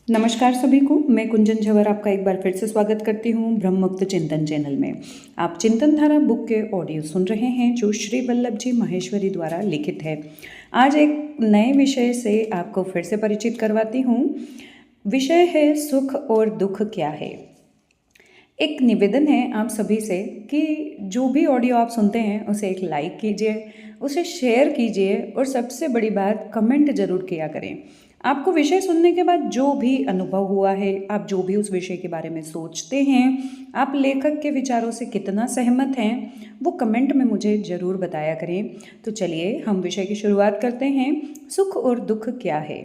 नमस्कार सभी को। मैं कुंजन झवर आपका एक बार फिर से स्वागत करती हूँ ब्रह्म मुक्त चिंतन चैनल में। आप चिंतन धारा बुक के ऑडियो सुन रहे हैं जो श्री वल्लभ जी महेश्वरी द्वारा लिखित है। आज एक नए विषय से आपको फिर से परिचित करवाती हूँ। विषय है सुख और दुख क्या है। एक निवेदन है आप सभी से कि जो भी ऑडियो आप सुनते हैं उसे एक लाइक कीजिए, उसे शेयर कीजिए और सबसे बड़ी बात कमेंट जरूर किया करें। आपको विषय सुनने के बाद जो भी अनुभव हुआ है, आप जो भी उस विषय के बारे में सोचते हैं, आप लेखक के विचारों से कितना सहमत हैं, वो कमेंट में मुझे ज़रूर बताया करें। तो चलिए हम विषय की शुरुआत करते हैं। सुख और दुख क्या है।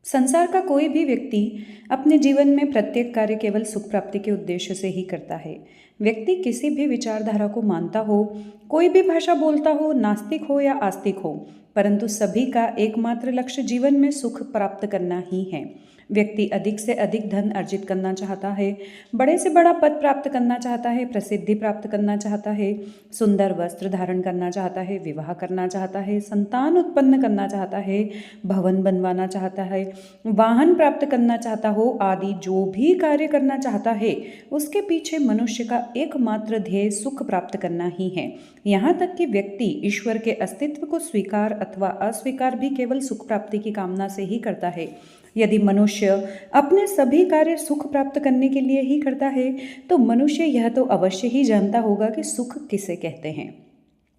संसार का कोई भी व्यक्ति अपने जीवन में प्रत्येक कार्य केवल सुख प्राप्ति के उद्देश्य से ही करता है। व्यक्ति किसी भी विचारधारा को मानता हो, कोई भी भाषा बोलता हो, नास्तिक हो या आस्तिक हो, परंतु सभी का एकमात्र लक्ष्य जीवन में सुख प्राप्त करना ही है। व्यक्ति अधिक से अधिक धन अर्जित करना चाहता है, बड़े से बड़ा पद प्राप्त करना चाहता है, प्रसिद्धि प्राप्त करना चाहता है, सुंदर वस्त्र धारण करना चाहता है, विवाह करना चाहता है, संतान उत्पन्न करना चाहता है, भवन बनवाना चाहता है, वाहन प्राप्त करना चाहता हो, आदि जो भी कार्य करना चाहता है उसके पीछे मनुष्य का एकमात्र ध्येय सुख प्राप्त करना ही है। यहाँ तक कि व्यक्ति ईश्वर के अस्तित्व को स्वीकार अथवा अस्वीकार भी केवल सुख प्राप्ति की कामना से ही करता है। यदि मनुष्य अपने सभी कार्य सुख प्राप्त करने के लिए ही करता है तो मनुष्य यह तो अवश्य ही जानता होगा कि सुख किसे कहते हैं।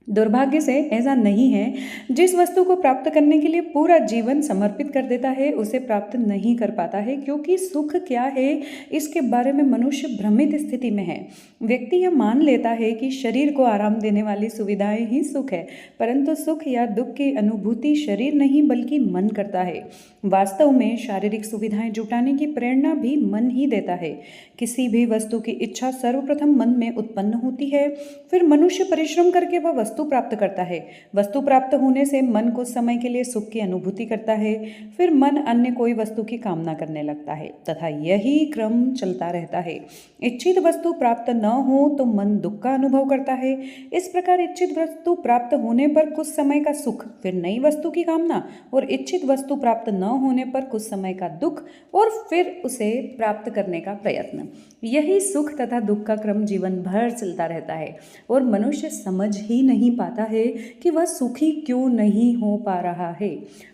दुर्भाग्य से ऐसा नहीं है। जिस वस्तु को प्राप्त करने के लिए पूरा जीवन समर्पित कर देता है उसे प्राप्त नहीं कर पाता है, क्योंकि सुख क्या है इसके बारे में मनुष्य भ्रमित स्थिति में है। व्यक्ति यह मान लेता है कि शरीर को आराम देने वाली सुविधाएं ही सुख है, परंतु सुख या दुख की अनुभूति शरीर नहीं बल्कि मन करता है। वास्तव में शारीरिक सुविधाएं जुटाने की प्रेरणा भी मन ही देता है। किसी भी वस्तु की इच्छा सर्वप्रथम मन में उत्पन्न होती है, फिर मनुष्य परिश्रम करके वह वस्तु प्राप्त करता है। वस्तु प्राप्त होने से मन कुछ समय के लिए सुख की अनुभूति करता है, फिर मन अन्य कोई वस्तु की कामना करने लगता है तथा यही क्रम चलता रहता है। इच्छित वस्तु प्राप्त न हो तो मन दुख का अनुभव करता है। इस प्रकार इच्छित वस्तु प्राप्त होने पर कुछ समय का सुख, फिर नई वस्तु की कामना, और इच्छित वस्तु प्राप्त न होने पर कुछ समय का दुख और फिर उसे प्राप्त करने का प्रयत्न। यही सुख तथा दुख का क्रम जीवन भर चलता रहता है और मनुष्य समझ ही नहीं पाता है कि वह सुखी क्यों नहीं हो पा रहा है।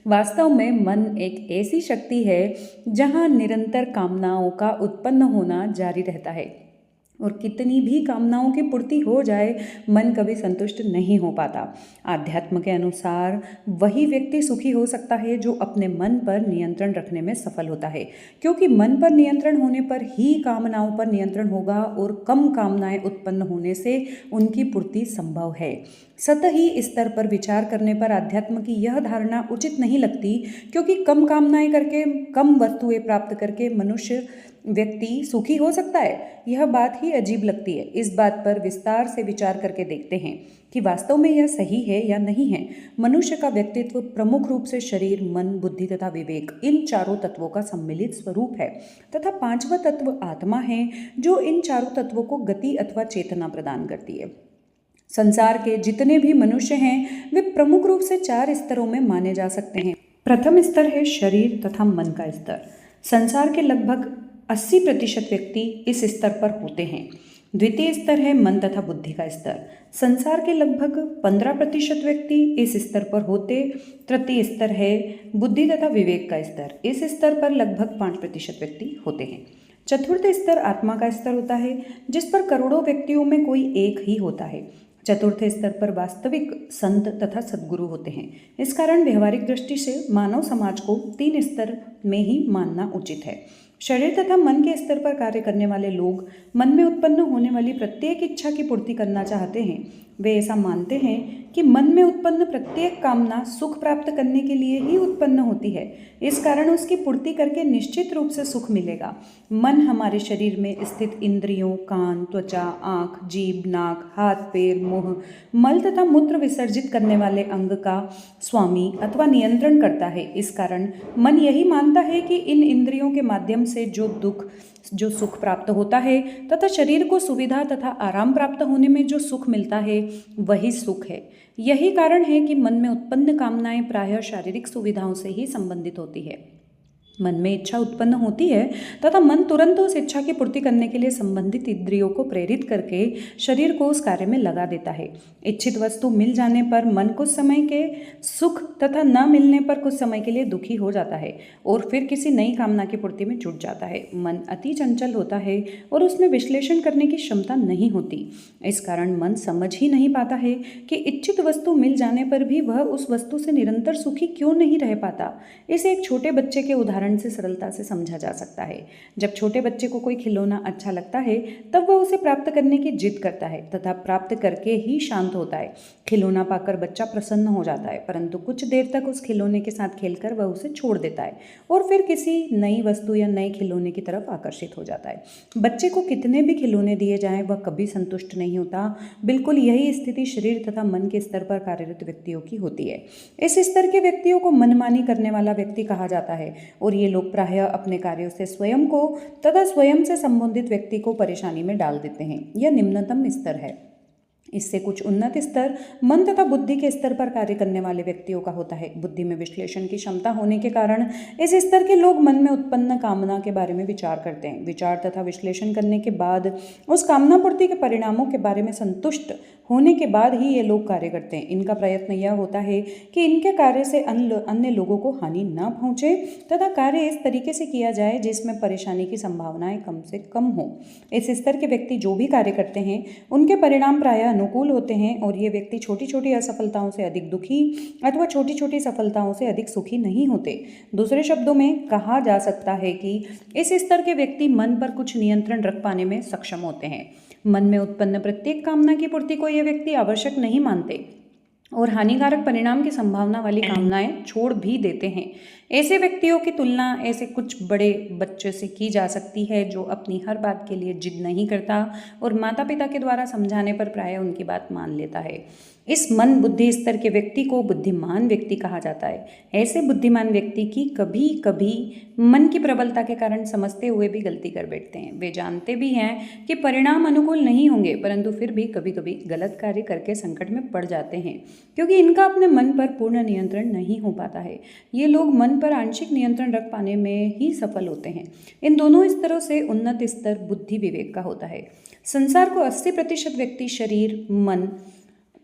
वास्तव में मन एक ऐसी शक्ति है जहाँ निरंतर कामनाओं का उत्पन्न होना जारी रहता है और कितनी भी कामनाओं की पूर्ति हो जाए मन कभी संतुष्ट नहीं हो पाता। आध्यात्म के अनुसार वही व्यक्ति सुखी हो सकता है जो अपने मन पर नियंत्रण रखने में सफल होता है, क्योंकि मन पर नियंत्रण होने पर ही कामनाओं पर नियंत्रण होगा और कम कामनाएं उत्पन्न होने से उनकी पूर्ति संभव है। सतही स्तर पर विचार करने पर आध्यात्म की यह धारणा उचित नहीं लगती, क्योंकि कम कामनाएं करके, कम वस्तुएं प्राप्त करके मनुष्य व्यक्ति सुखी हो सकता है। यह बात ही अजीब लगती है। इस बात पर विस्तार से विचार करके देखते हैं कि वास्तव में यह सही है या नहीं है। मनुष्य का व्यक्तित्व प्रमुख रूप से शरीर, मन, बुद्धि तथा विवेक, इन चारों तत्वों का सम्मिलित स्वरूप है तथा पांचवा तत्व आत्मा है जो इन चारों तत्वों को गति अथवा चेतना प्रदान करती है। संसार के जितने भी मनुष्य हैं वे प्रमुख रूप से 4 स्तरों में माने जा सकते हैं। प्रथम स्तर है शरीर तथा मन का स्तर। संसार के लगभग 80% व्यक्ति इस स्तर पर होते हैं। द्वितीय स्तर है मन तथा बुद्धि का स्तर। संसार के लगभग 15% व्यक्ति इस स्तर पर होते। तृतीय स्तर है बुद्धि तथा विवेक का स्तर। इस स्तर पर लगभग 5% व्यक्ति होते हैं। चतुर्थ स्तर आत्मा का स्तर होता है, जिस पर करोड़ों व्यक्तियों में कोई एक ही होता है। चतुर्थ स्तर पर वास्तविक संत तथा सद्गुरु होते हैं। इस कारण व्यवहारिक दृष्टि से मानव समाज को 3 स्तर में ही मानना उचित है। शरीर तथा मन के स्तर पर कार्य करने वाले लोग मन में उत्पन्न होने वाली प्रत्येक इच्छा की पूर्ति करना चाहते हैं। वे ऐसा मानते हैं कि मन में उत्पन्न प्रत्येक कामना सुख प्राप्त करने के लिए ही उत्पन्न होती है। इस कारण उसकी पूर्ति करके निश्चित रूप से सुख मिलेगा। मन हमारे शरीर में स्थित इंद्रियों, कान, त्वचा, आँख, जीभ, नाक, हाथ, पैर, मुंह, मल तथा मूत्र विसर्जित करने वाले अंग का स्वामी अथवा नियंत्रण करता है। इस कारण मन यही मानता है कि इन इंद्रियों के माध्यम से जो सुख प्राप्त होता है तथा शरीर को सुविधा तथा आराम प्राप्त होने में जो सुख मिलता है वही सुख है। यही कारण है कि मन में उत्पन्न कामनाएं प्रायः शारीरिक सुविधाओं से ही संबंधित होती है। मन में इच्छा उत्पन्न होती है तथा मन तुरंत उस इच्छा की पूर्ति करने के लिए संबंधित इंद्रियों को प्रेरित करके शरीर को उस कार्य में लगा देता है। इच्छित वस्तु मिल जाने पर मन कुछ समय के सुख तथा न मिलने पर कुछ समय के लिए दुखी हो जाता है और फिर किसी नई कामना की पूर्ति में जुट जाता है। मन अति चंचल होता है और उसमें विश्लेषण करने की क्षमता नहीं होती। इस कारण मन समझ ही नहीं पाता है कि इच्छित वस्तु मिल जाने पर भी वह उस वस्तु से निरंतर सुखी क्यों नहीं रह पाता। इसे एक छोटे बच्चे के उदाहरण से सरलता से समझा जा सकता है। जब छोटे बच्चे को कोई खिलौना अच्छा लगता है तब वह उसे प्राप्त करने की जिद करता है तथा प्राप्त करके ही शांत होता है। खिलौना पाकर बच्चा प्रसन्न हो जाता है, परंतु कुछ देर तक उस खिलौने के साथ खेलकर वह उसे छोड़ देता है और फिर किसी नई वस्तु या नए खिलौने की तरफ आकर्षित हो जाता है। बच्चे को कितने भी खिलौने दिए जाएं वह कभी संतुष्ट नहीं होता। बिल्कुल यही स्थिति शरीर तथा मन के स्तर पर कार्यरत व्यक्तियों की होती है। इस स्तर के व्यक्तियों को मनमानी करने वाला व्यक्ति कहा जाता है और ये लोग प्रायः अपने कार्यों से स्वयं को तथा स्वयं से संबंधित व्यक्ति को परेशानी में डाल देते हैं। यह निम्नतम स्तर है। इससे कुछ उन्नत स्तर मन तथा बुद्धि के स्तर पर कार्य करने वाले व्यक्तियों का होता है। बुद्धि में विश्लेषण की क्षमता होने के कारण इस स्तर के लोग मन में उत्पन्न कामना के बारे में विचार करते हैं। विचार तथा विश्लेषण करने के बाद उस कामना पूर्ति के परिणामों के बारे में संतुष्ट होने के बाद ही ये लोग कार्य करते हैं। इनका प्रयत्न यह होता है कि इनके कार्य से अन्य लोगों को हानि न पहुंचे तथा कार्य इस तरीके से किया जाए जिसमें परेशानी की संभावनाएं कम से कम हो। इस स्तर के व्यक्ति जो भी कार्य करते हैं उनके परिणाम प्रायः अनुकूल होते हैं और ये व्यक्ति छोटी छोटी असफलताओं से अधिक दुखी अथवा छोटी छोटी सफलताओं से अधिक सुखी नहीं होते। दूसरे शब्दों में कहा जा सकता है कि इस स्तर के व्यक्ति मन पर कुछ नियंत्रण रख पाने में सक्षम होते हैं। मन में उत्पन्न प्रत्येक कामना की पूर्ति को ये व्यक्ति आवश्यक नहीं मानते और हानिकारक परिणाम की संभावना वाली कामनाएं छोड़ भी देते हैं। ऐसे व्यक्तियों की तुलना ऐसे कुछ बड़े बच्चे से की जा सकती है जो अपनी हर बात के लिए जिद नहीं करता और माता पिता के द्वारा समझाने पर प्रायः उनकी बात मान लेता है। इस मन बुद्धि स्तर के व्यक्ति को बुद्धिमान व्यक्ति कहा जाता है। ऐसे बुद्धिमान व्यक्ति की कभी कभी मन की प्रबलता के कारण समझते हुए भी गलती कर बैठते हैं। वे जानते भी हैं कि परिणाम अनुकूल नहीं होंगे, परंतु फिर भी कभी कभी गलत कार्य करके संकट में पड़ जाते हैं क्योंकि इनका अपने मन पर पूर्ण नियंत्रण नहीं हो पाता है। ये लोग मन पर आंशिक नियंत्रण रख पाने में ही सफल होते हैं। इन दोनों स्तरों से उन्नत स्तर बुद्धि विवेक का होता है। संसार को 80% व्यक्ति शरीर मन,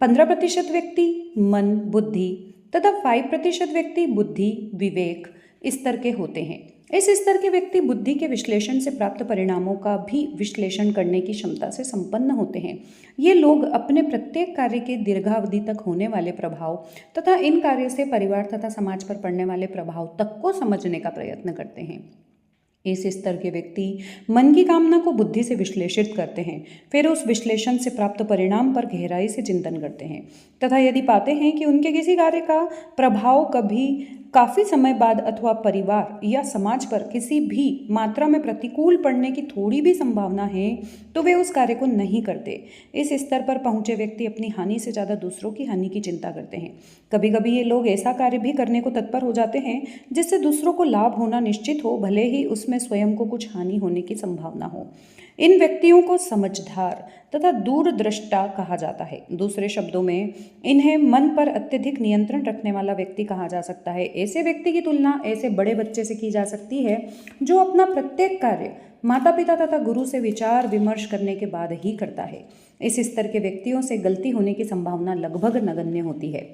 15% व्यक्ति मन बुद्धि तथा 5% व्यक्ति बुद्धि विवेक स्तर के होते हैं। इस स्तर के व्यक्ति बुद्धि के विश्लेषण से प्राप्त परिणामों का भी विश्लेषण करने की क्षमता से संपन्न होते हैं। ये लोग अपने प्रत्येक कार्य के दीर्घावधि तक होने वाले प्रभाव तथा इन कार्यों से परिवार तथा समाज पर पड़ने वाले प्रभाव तक को समझने का प्रयत्न करते हैं। इस स्तर के व्यक्ति मन की कामना को बुद्धि से विश्लेषित करते हैं, फिर उस विश्लेषण से प्राप्त परिणाम पर गहराई से चिंतन करते हैं तथा यदि पाते हैं कि उनके किसी कार्य का प्रभाव कभी काफ़ी समय बाद अथवा परिवार या समाज पर किसी भी मात्रा में प्रतिकूल पड़ने की थोड़ी भी संभावना है तो वे उस कार्य को नहीं करते। इस स्तर पर पहुंचे व्यक्ति अपनी हानि से ज़्यादा दूसरों की हानि की चिंता करते हैं। कभी कभी ये लोग ऐसा कार्य भी करने को तत्पर हो जाते हैं जिससे दूसरों को लाभ होना निश्चित हो, भले ही उसमें स्वयं को कुछ हानि होने की संभावना हो। इन व्यक्तियों को समझदार तथा दूरदृष्टा कहा जाता है। दूसरे शब्दों में इन्हें मन पर अत्यधिक नियंत्रण रखने वाला व्यक्ति कहा जा सकता है। ऐसे व्यक्ति की तुलना ऐसे बड़े बच्चे से की जा सकती है जो अपना प्रत्येक कार्य माता पिता तथा गुरु से विचार विमर्श करने के बाद ही करता है। इस स्तर के व्यक्तियों से गलती होने की संभावना लगभग नगण्य होती है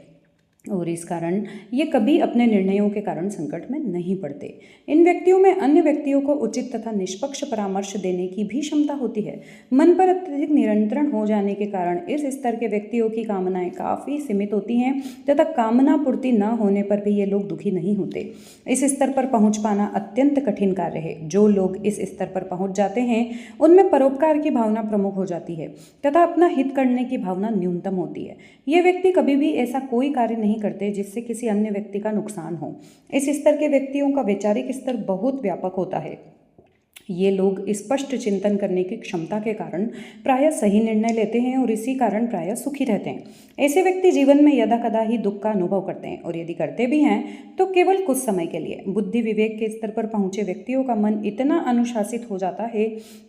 और इस कारण ये कभी अपने निर्णयों के कारण संकट में नहीं पड़ते। इन व्यक्तियों में अन्य व्यक्तियों को उचित तथा निष्पक्ष परामर्श देने की भी क्षमता होती है। मन पर अत्यधिक नियंत्रण हो जाने के कारण इस स्तर के व्यक्तियों की कामनाएं काफ़ी सीमित होती हैं तथा कामना पूर्ति न होने पर भी ये लोग दुखी नहीं होते। इस स्तर पर पहुँच पाना अत्यंत कठिन कार्य है। जो लोग इस स्तर पर पहुँच जाते हैं उनमें परोपकार की भावना प्रमुख हो जाती है तथा अपना हित करने की भावना न्यूनतम होती है। ये व्यक्ति कभी भी ऐसा कोई कार्य नहीं करते जिससे किसी अन्य व्यक्ति का नुकसान हो। इस स्तर के व्यक्तियों का वैचारिक स्तर बहुत व्यापक होता है। ये लोग स्पष्ट चिंतन करने की क्षमता के कारण प्रायः सही निर्णय लेते हैं और इसी कारण प्रायः सुखी रहते हैं। ऐसे व्यक्ति जीवन में यदा कदा ही दुख का अनुभव करते हैं और यदि करते भी हैं तो केवल कुछ समय के लिए। बुद्धि विवेक के स्तर पर पहुंचे व्यक्तियों का मन इतना अनुशासित हो जाता है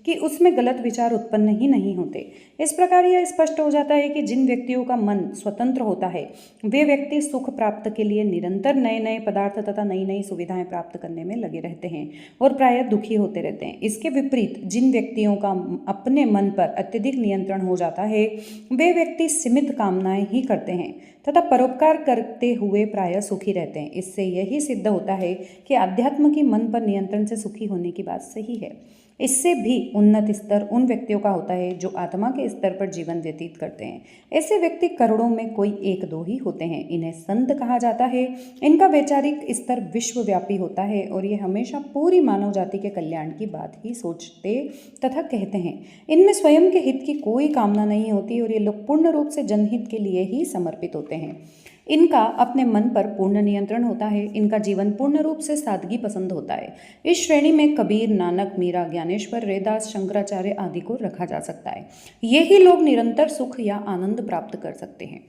कि उसमें गलत विचार उत्पन्न ही नहीं होते। इस प्रकार यह स्पष्ट हो जाता है कि जिन व्यक्तियों का मन स्वतंत्र होता है वे व्यक्ति सुख प्राप्त के लिए निरंतर नए नए पदार्थ तथा नई नई सुविधाएं प्राप्त करने में लगे रहते हैं और प्रायः दुखी होते रहते हैं। इसके विपरीत जिन व्यक्तियों का अपने मन पर अत्यधिक नियंत्रण हो जाता है वे व्यक्ति सीमित कामनाएं ही करते हैं तथा परोपकार करते हुए प्रायः सुखी रहते हैं। इससे यही सिद्ध होता है कि अध्यात्म की मन पर नियंत्रण से सुखी होने की बात सही है। इससे भी उन्नत स्तर उन व्यक्तियों का होता है जो आत्मा के स्तर पर जीवन व्यतीत करते हैं। ऐसे व्यक्ति करोड़ों में कोई एक दो ही होते हैं। इन्हें संत कहा जाता है। इनका वैचारिक स्तर विश्वव्यापी होता है और ये हमेशा पूरी मानव जाति के कल्याण की बात ही सोचते तथा कहते हैं। इनमें स्वयं के हित की कोई कामना नहीं होती और ये लोग पूर्ण रूप से जनहित के लिए ही समर्पित होते हैं। इनका अपने मन पर पूर्ण नियंत्रण होता है। इनका जीवन पूर्ण रूप से सादगी पसंद होता है। इस श्रेणी में कबीर, नानक, मीरा, ज्ञानेश्वर, रैदास, शंकराचार्य आदि को रखा जा सकता है। यही लोग निरंतर सुख या आनंद प्राप्त कर सकते हैं।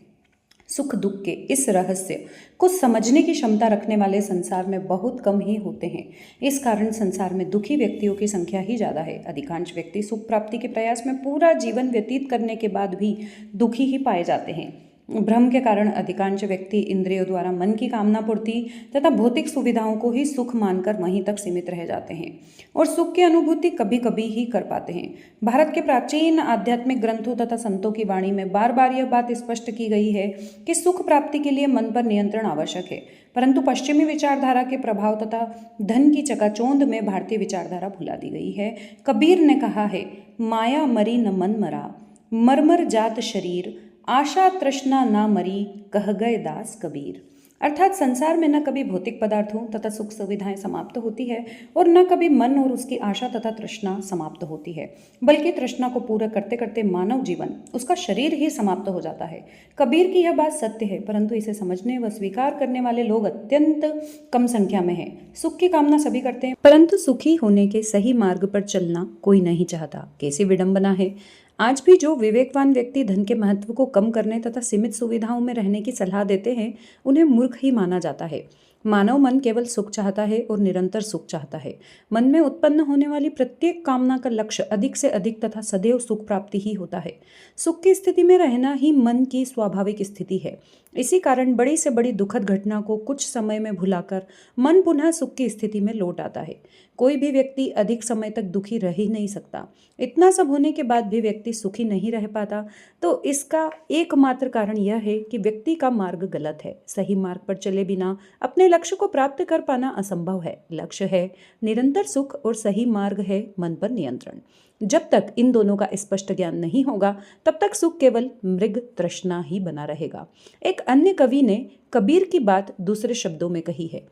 सुख दुख के इस रहस्य को समझने की क्षमता रखने वाले संसार में बहुत कम ही होते हैं। इस कारण संसार में दुखी व्यक्तियों की संख्या ही ज़्यादा है। अधिकांश व्यक्ति सुख प्राप्ति के प्रयास में पूरा जीवन व्यतीत करने के बाद भी दुखी ही पाए जाते हैं। भ्रम के कारण अधिकांश व्यक्ति इंद्रियों द्वारा मन की कामना पूर्ति तथा भौतिक सुविधाओं को ही सुख मानकर वहीं तक सीमित रह जाते हैं और सुख की अनुभूति कभी कभी ही कर पाते हैं। भारत के प्राचीन आध्यात्मिक ग्रंथों तथा संतों की वाणी में बार बार यह बात स्पष्ट की गई है कि सुख प्राप्ति के लिए मन पर नियंत्रण आवश्यक है, परंतु पश्चिमी विचारधारा के प्रभाव तथा धन की चकाचौंध में भारतीय विचारधारा भुला दी गई है। कबीर ने कहा है, माया मरी न मन मरा, मरमर जात शरीर, आशा तृष्णा ना मरी, कह गए दास कबीर। अर्थात संसार में न कभी भौतिक पदार्थों तथा सुख सुविधाएं समाप्त होती है और न कभी मन और उसकी आशा तथा तृष्णा समाप्त होती है, बल्कि तृष्णा को पूरा करते करते मानव जीवन, उसका शरीर ही समाप्त हो जाता है। कबीर की यह बात सत्य है, परंतु इसे समझने व स्वीकार करने वाले लोग अत्यंत कम संख्या में हैं। सुख की कामना सभी करते हैं, परंतु सुखी होने के सही मार्ग पर चलना कोई नहीं चाहता। कैसी विडंबना है। आज भी जो विवेकवान व्यक्ति धन के महत्व को कम करने तथा सीमित सुविधाओं में रहने की सलाह देते हैं उन्हें मूर्ख ही माना जाता है। मानव मन केवल सुख चाहता है और निरंतर सुख चाहता है। मन में उत्पन्न होने वाली प्रत्येक कामना का लक्ष्य अधिक से अधिक तथा सदैव सुख प्राप्ति ही होता है। सुख की स्थिति में रहना ही मन की स्वाभाविक स्थिति है। इसी कारण बड़ी से बड़ी दुखद घटना को कुछ समय में भुलाकर मन पुनः सुख की स्थिति में लौट आता है। कोई भी व्यक्ति अधिक समय तक दुखी रह ही नहीं सकता। इतना सब होने के बाद भी व्यक्ति सुखी नहीं रह पाता तो इसका एकमात्र कारण यह है कि व्यक्ति का मार्ग गलत है। सही मार्ग पर चले बिना अपने लक्ष्य को प्राप्त कर पाना असंभव है। लक्ष्य है निरंतर सुख और सही मार्ग है मन पर नियंत्रण। जब तक इन दोनों का स्पष्ट ज्ञान नहीं होगा तब तक सुख केवल मृग तृष्णा ही बना रहेगा। एक अन्य कवि ने कबीर की बात दूसरे शब्दों में कही है,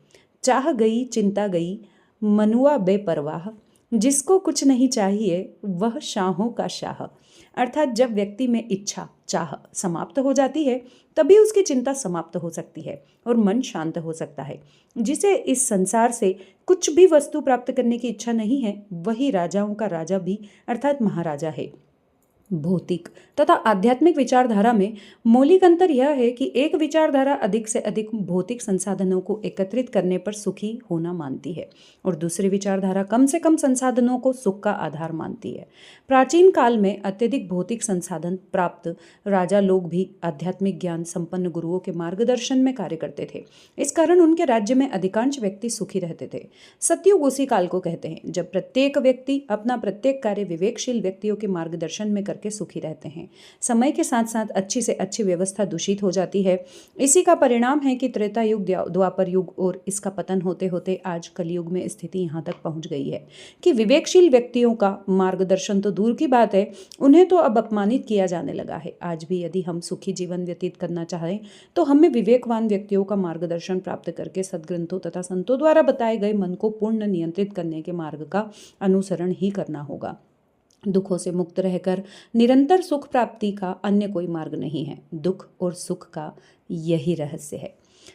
चाह गई चिंता गई मनुआ बेपरवाह, जिसको कुछ नहीं चाहिए वह शाहों का शाह। अर्थात जब व्यक्ति में इच्छा चाह समाप्त हो जाती है तभी उसकी चिंता समाप्त हो सकती है और मन शांत हो सकता है। जिसे इस संसार से कुछ भी वस्तु प्राप्त करने की इच्छा नहीं है वही राजाओं का राजा भी अर्थात महाराजा है। भौतिक तथा आध्यात्मिक विचारधारा में मौलिक अंतर यह है कि एक विचारधारा अधिक से अधिक भौतिक संसाधनों को एकत्रित करने पर सुखी होना मानती है और दूसरी विचारधारा कम से कम संसाधनों को सुख का आधार मानती है। प्राचीन काल में अत्यधिक भौतिक संसाधन प्राप्त राजा लोग भी आध्यात्मिक ज्ञान संपन्न गुरुओं के मार्गदर्शन में कार्य करते थे। इस कारण उनके राज्य में अधिकांश व्यक्ति सुखी रहते थे। सतयुग उसी काल को कहते हैं जब प्रत्येक व्यक्ति अपना प्रत्येक कार्य विवेकशील व्यक्तियों के मार्गदर्शन में करके सुखी रहते हैं। समय के साथ साथ अच्छी से अच्छी व्यवस्था दूषित हो जाती है। इसी का परिणाम है कि त्रेता युग, द्वापर युग और इसका पतन होते होते आज कलयुग में स्थिति यहाँ तक पहुँच गई है कि विवेकशील व्यक्तियों का मार्गदर्शन तो दूर की बात है, उन्हें तो अब अपमानित किया जाने लगा है। आज भी यदि हम सुखी जीवन व्यतीत करना चाहें तो हमें विवेकवान व्यक्तियों का मार्गदर्शन प्राप्त करके सद्ग्रंथों तथा संतों द्वारा बताए गए मन को पूर्ण नियंत्रित करने के मार्ग का अनुसरण ही करना होगा। दुखों से मुक्त रहकर निरंतर सुख प्राप्ति का अन्य कोई मार्ग नहीं है। दुख और सुख का यही रहस्य है।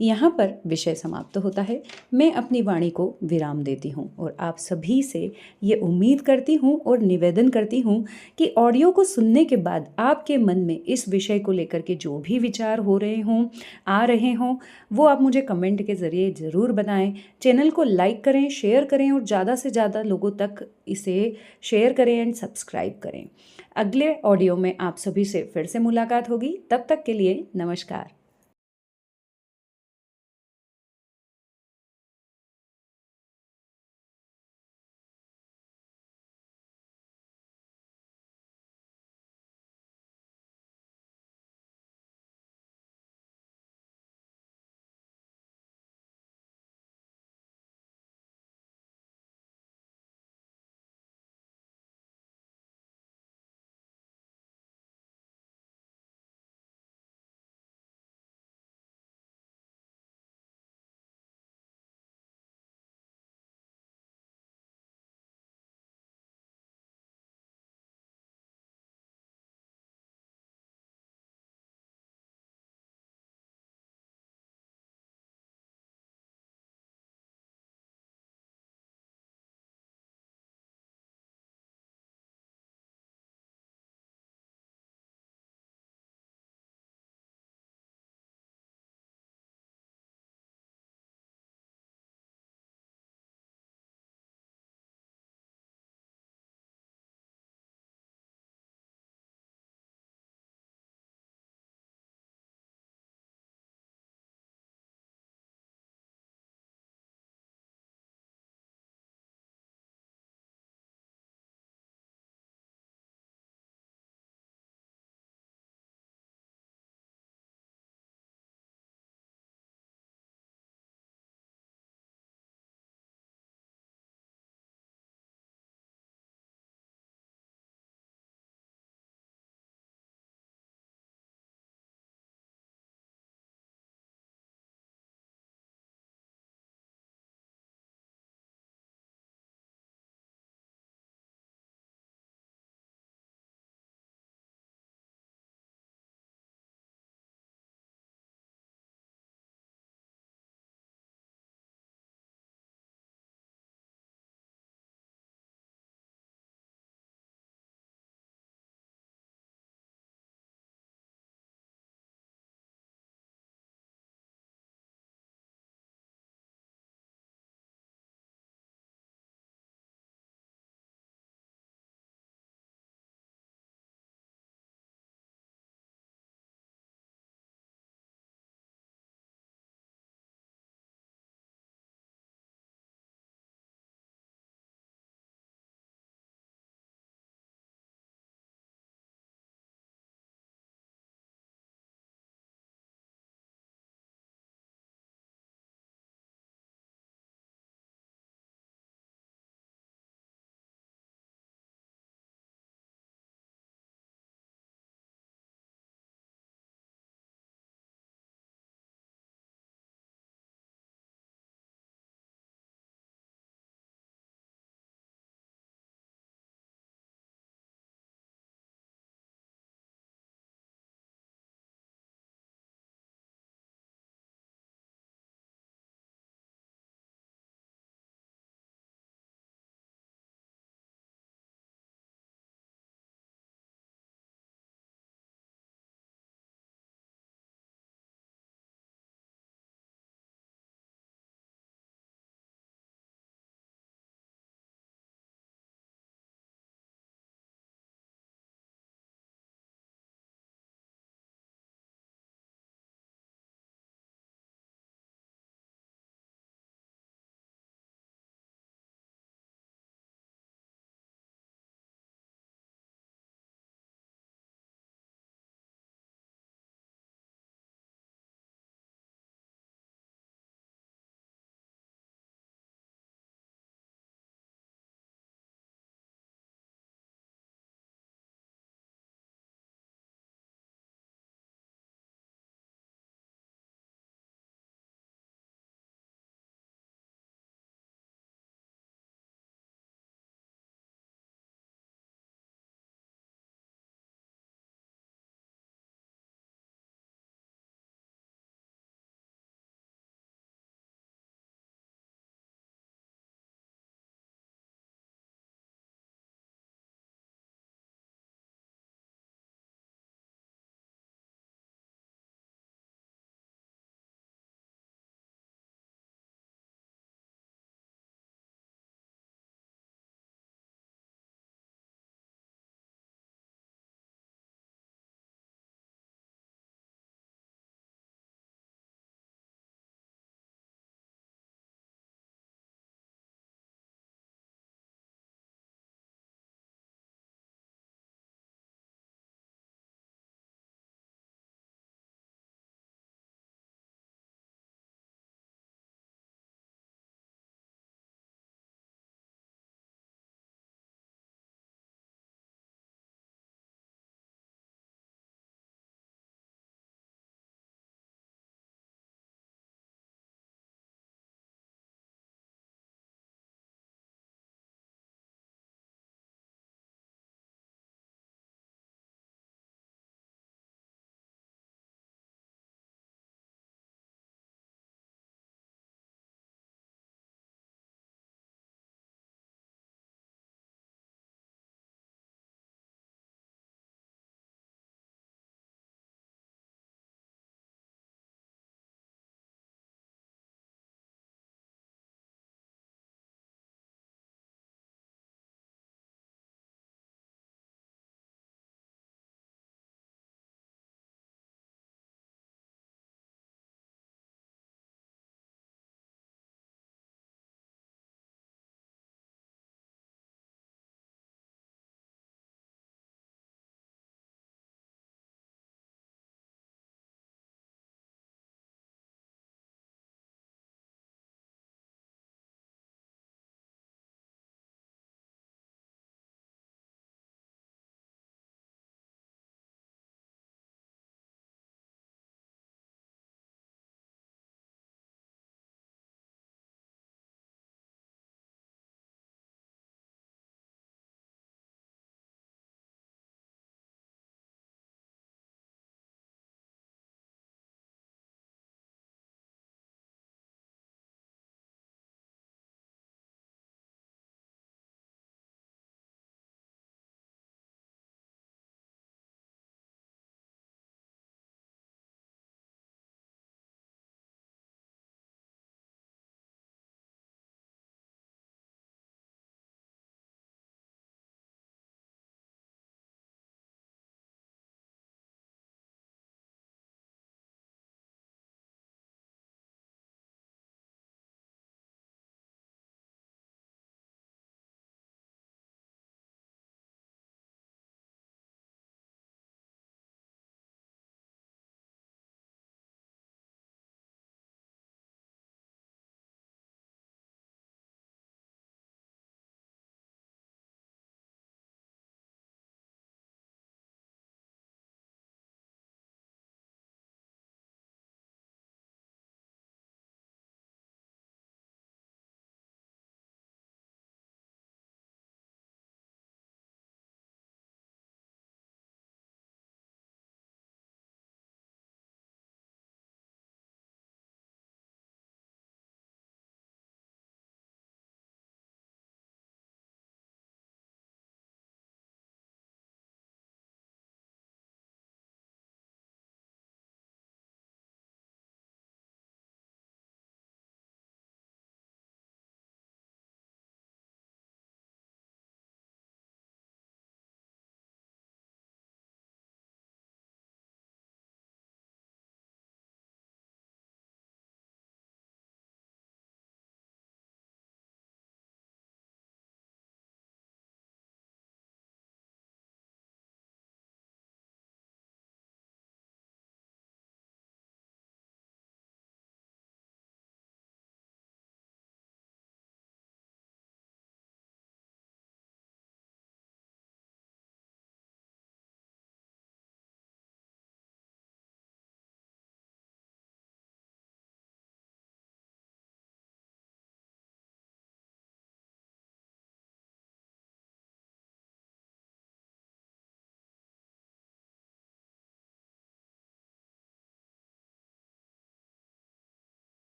यहाँ पर विषय समाप्त होता है। मैं अपनी वाणी को विराम देती हूँ और आप सभी से ये उम्मीद करती हूँ और निवेदन करती हूँ कि ऑडियो को सुनने के बाद आपके मन में इस विषय को लेकर के जो भी विचार हो रहे हों, आ रहे हों, वो आप मुझे कमेंट के ज़रिए ज़रूर बताएं। चैनल को लाइक करें, शेयर करें और ज़्यादा से ज़्यादा लोगों तक इसे शेयर करें एंड सब्सक्राइब करें। अगले ऑडियो में आप सभी से फिर से मुलाकात होगी। तब तक के लिए नमस्कार।